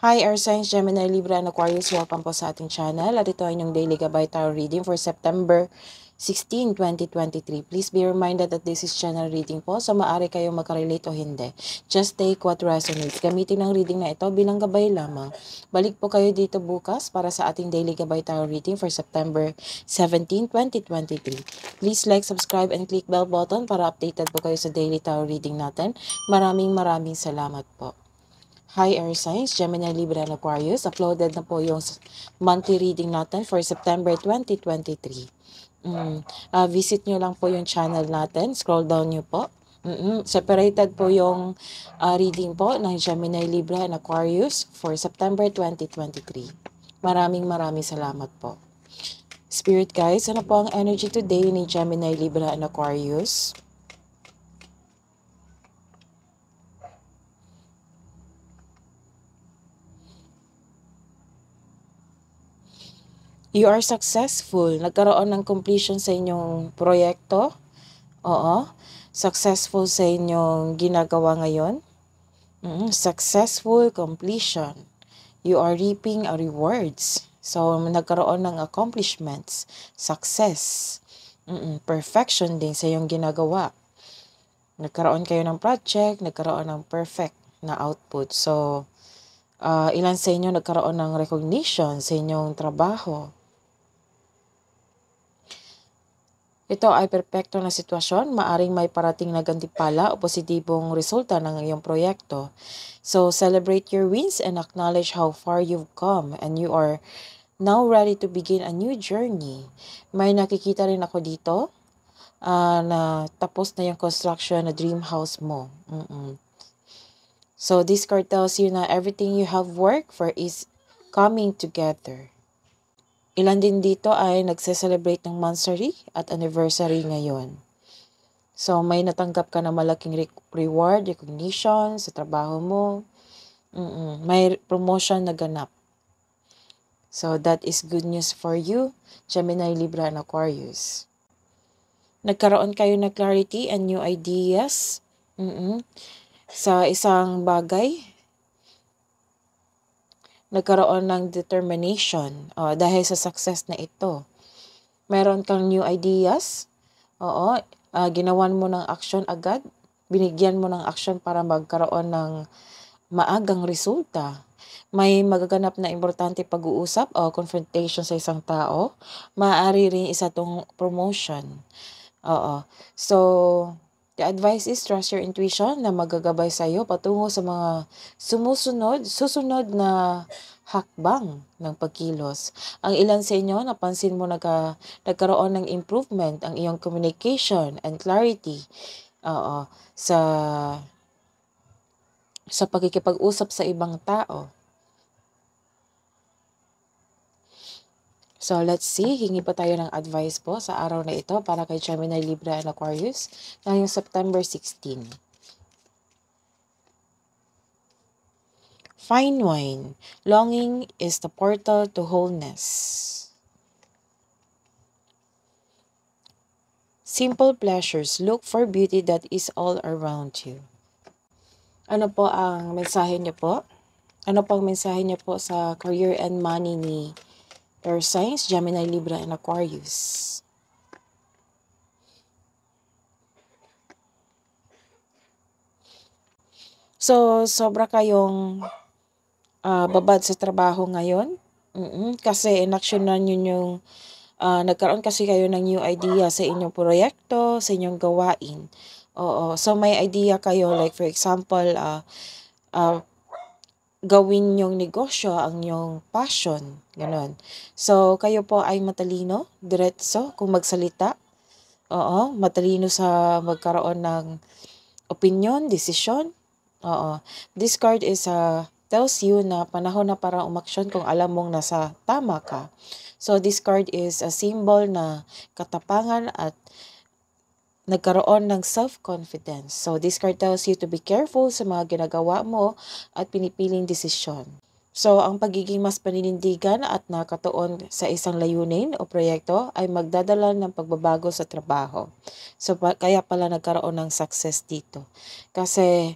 Hi, Air Signs, Gemini, Libra, and Aquarius. Welcome po sa ating channel. At ito ay inyong daily gabay tarot reading for September 16, 2023. Please be reminded that this is channel reading po, so maaari kayong makarelate o hindi. Just take what resonates. Gamitin ang reading na ito bilang gabay lamang. Balik po kayo dito bukas para sa ating daily gabay tarot reading for September 17, 2023. Please like, subscribe, and click bell button para updated po kayo sa daily tarot reading natin. Maraming salamat po. Hi Air Signs, Gemini, Libra, and Aquarius. Uploaded na po yung monthly reading natin for September 2023. Visit nyo lang po yung channel natin. Scroll down nyo po. Separated po yung reading po ng Gemini, Libra, and Aquarius for September 2023. Maraming salamat po. Spirit guides, ano po ang energy today ni Gemini, Libra, and Aquarius? You are successful. Nagkaroon ng completion sa inyong proyekto. Oo. Successful sa inyong ginagawa ngayon. Successful completion. You are reaping rewards. So, nagkaroon ng accomplishments. Success. Perfection din sa iyong ginagawa. Nagkaroon kayo ng project, nagkaroon ng perfect na output. So, ilan sa inyo nagkaroon ng recognition sa inyong trabaho. Ito ay perpekto na sitwasyon, maaring may parating na gantimpala o positibong resulta ng iyong proyekto. So, celebrate your wins and acknowledge how far you've come and you are now ready to begin a new journey. May nakikita rin ako dito na tapos na yung construction na dream house mo. So, this card tells you na everything you have worked for is coming together. Ilan din dito ay nagse-celebrate ng monthsary at anniversary ngayon. So, may natanggap ka na malaking reward, recognition sa trabaho mo. May promotion na ganap. So, that is good news for you, Gemini, Libra, and Aquarius. Nagkaroon kayo ng clarity and new ideas sa isang bagay. Nagkaroon ng determination dahil sa success na ito. Meron kang new ideas. Ginawan mo ng action agad. Binigyan mo ng action para magkaroon ng maagang resulta. May magaganap na importante pag-uusap o confrontation sa isang tao. Maaari rin isa tong promotion. So, the advice is trust your intuition na magagabay sa iyo patungo sa mga susunod na hakbang ng pagkilos. Ang ilan sa inyo, napansin mo nagkaroon ng improvement ang iyong communication and clarity sa pakikipag-usap sa ibang tao. So, let's see. Hingi pa tayo ng advice po sa araw na ito para kay Gemini, Libra, and Aquarius ngayong September 16. Fine wine. Longing is the portal to wholeness. Simple pleasures. Look for beauty that is all around you. Ano po ang mensahe niyo po? Ano po ang mensahe niyo po sa career and money ni Air Signs, Gemini, Libra, and Aquarius? So, sobra kayong babad sa trabaho ngayon. Kasi inaksyonan nyo yung nagkaroon kasi kayo ng new idea sa inyong proyekto, sa inyong gawain. So may idea kayo, like for example, gawin yung negosyo, ang yung passion, ganon. So, kayo po ay matalino, diretso, kung magsalita. Matalino sa magkaroon ng opinion, desisyon. This card is tells you na panahon na para umaksyon kung alam mong nasa tama ka. So, this card is a symbol na katapangan at nagkaroon ng self-confidence. So, this card tells you to be careful sa mga ginagawa mo at pinipiling desisyon. So, ang pagiging mas paninindigan at nakatuon sa isang layunin o proyekto ay magdadala ng pagbabago sa trabaho. So, kaya pala nagkaroon ng success dito. Kasi,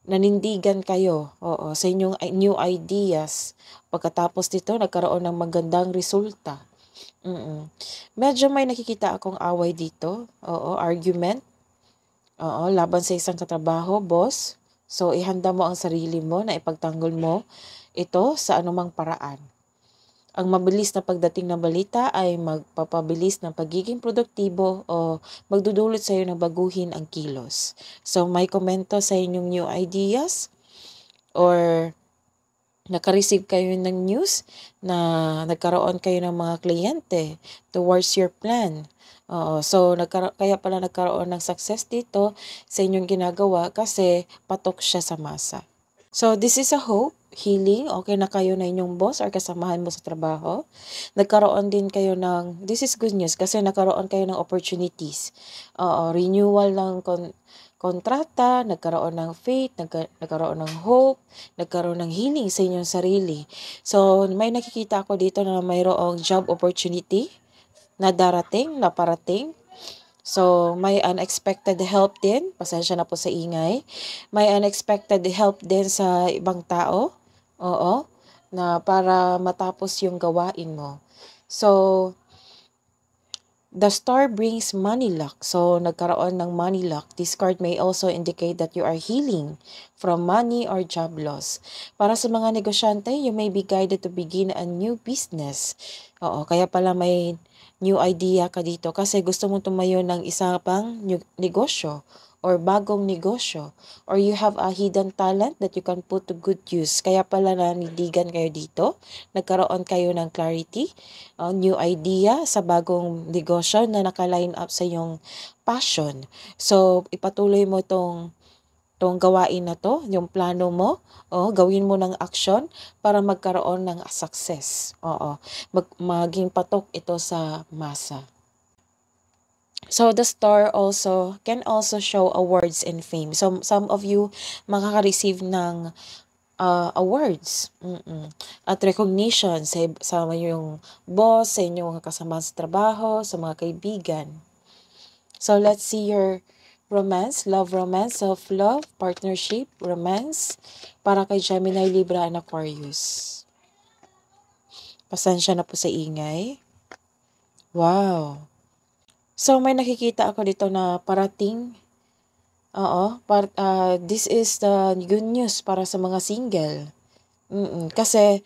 nanindigan kayo, oo, sa inyong new ideas. Pagkatapos nito, nagkaroon ng magandang resulta. Medyo may nakikita akong away dito, oo, argument, oo, laban sa isang katrabaho, boss. So, ihanda mo ang sarili mo na ipagtanggol mo ito sa anumang paraan. Ang mabilis na pagdating ng balita ay magpapabilis ng pagiging produktibo o magdudulot sa iyo ng baguhin ang kilos. So, may komento sa inyong new ideas or naka-receive kayo ng news na nagkaroon kayo ng mga kliyente towards your plan. So, kaya pala nagkaroon ng success dito sa inyong ginagawa kasi patok siya sa masa. So, this is a hope, healing, okay na kayo na inyong boss or kasamahan mo sa trabaho. Nagkaroon din kayo ng, this is good news kasi nagkaroon kayo ng opportunities. Renewal ng kontrata, nagkaroon ng faith, nagkaroon ng hope, nagkaroon ng healing sa inyong sarili. So, may nakikita ako dito na mayroong job opportunity na darating, na parating. So, may unexpected help din. Pasensya na po sa ingay. May unexpected help din sa ibang tao. Oo. Na para matapos yung gawain mo. So, the star brings money luck. So, nagkaroon ng money luck. This card may also indicate that you are healing from money or job loss. Para sa mga negosyante, you may be guided to begin a new business. Oo, kaya pala may new idea ka dito kasi gusto mo tumayo ng isa pang negosyo or bagong negosyo or you have a hidden talent that you can put to good use. Kaya pala nanindigan kayo dito, nagkaroon kayo ng clarity, new idea sa bagong negosyo na naka-line up sa iyong passion. So, ipatuloy mo tong gawain na to, yung plano mo, gawin mo ng action para magkaroon ng success. Maging patok ito sa masa. So, the star also can also show awards and fame. So, some of you makaka-receive ng awards at recognition sa yung boss, sa inyong kasama sa trabaho, sa mga kaibigan. So, let's see your romance, love romance, self-love, partnership, romance, para kay Gemini, Libra, and Aquarius. Pasensya na po sa ingay. Wow. So, may nakikita ako dito na parating. This is the good news para sa mga single. Kasi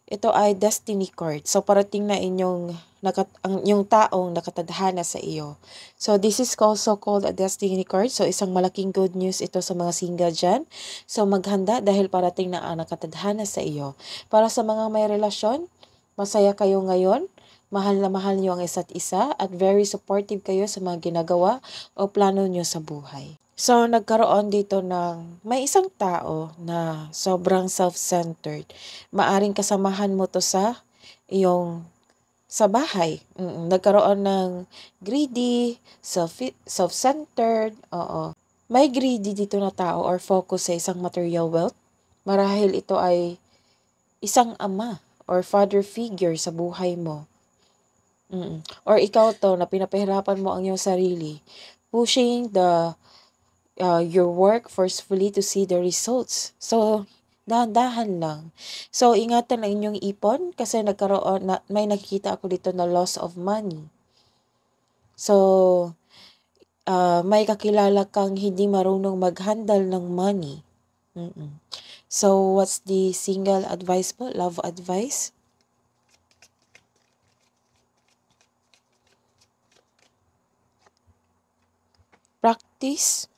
ito ay destiny card. So, parating na yung taong nakatadhana sa iyo. So, this is also called a destiny card. So, isang malaking good news ito sa mga single dyan. So, maghanda dahil parating na ang nakatadhana sa iyo. Para sa mga may relasyon, masaya kayo ngayon. Mahal na mahal niyo ang isa't isa at very supportive kayo sa mga ginagawa o plano niyo sa buhay. So, nagkaroon dito ng may isang tao na sobrang self-centered. Maaring kasamahan mo to sa bahay. Nagkaroon ng greedy, self-centered, May greedy dito na tao or focus sa isang material wealth. Marahil ito ay isang ama or father figure sa buhay mo. Or ikaw to na pinapahirapan mo ang iyong sarili. Pushing your work forcefully to see the results. So, dahan-dahan lang. So, ingatan ang inyong ipon kasi may nakikita ako dito na loss of money. So, may kakilala kang hindi marunong mag-handle ng money. So, what's the single advice po? Love advice? Practice.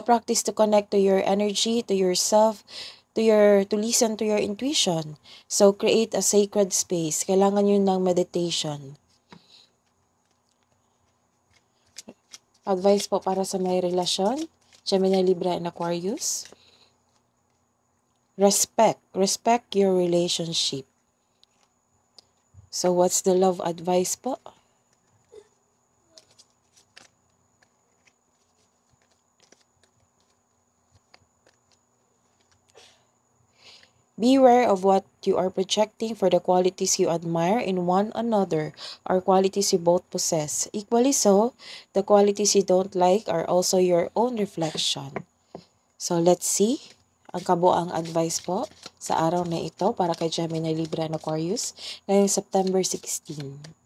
Practice to connect to your energy, to yourself, to listen to your intuition. So, create a sacred space. Kailangan yun ng meditation. Advice po para sa may relasyon, Gemini, Libra, and Aquarius. Respect. Respect your relationship. So, what's the love advice po? Beware of what you are projecting for the qualities you admire in one another are qualities you both possess. Equally so, the qualities you don't like are also your own reflection. So let's see. ang kabuang advice po sa araw na ito para kay Gemini, Libra, and Aquarius ngayong September 16.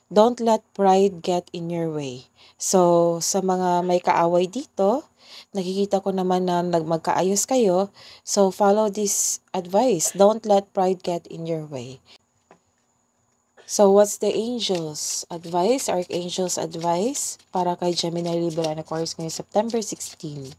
Don't let pride get in your way. So, sa mga may kaaway dito, nakikita ko naman na magkaayos kayo. So, follow this advice. Don't let pride get in your way. So, what's the angels' advice, archangels' advice para kay Gemini, Libra, and Aquarius ngayong September 16?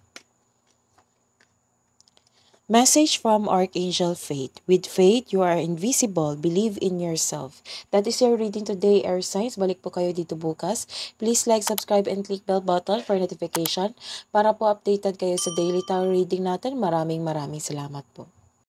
Message from Archangel Faith. With faith, you are invisible. Believe in yourself. That is your reading today, air signs. Balik po kayo dito bukas. Please like, subscribe, and click bell button for notification para po updated kayo sa daily tarot reading natin. Maraming salamat po.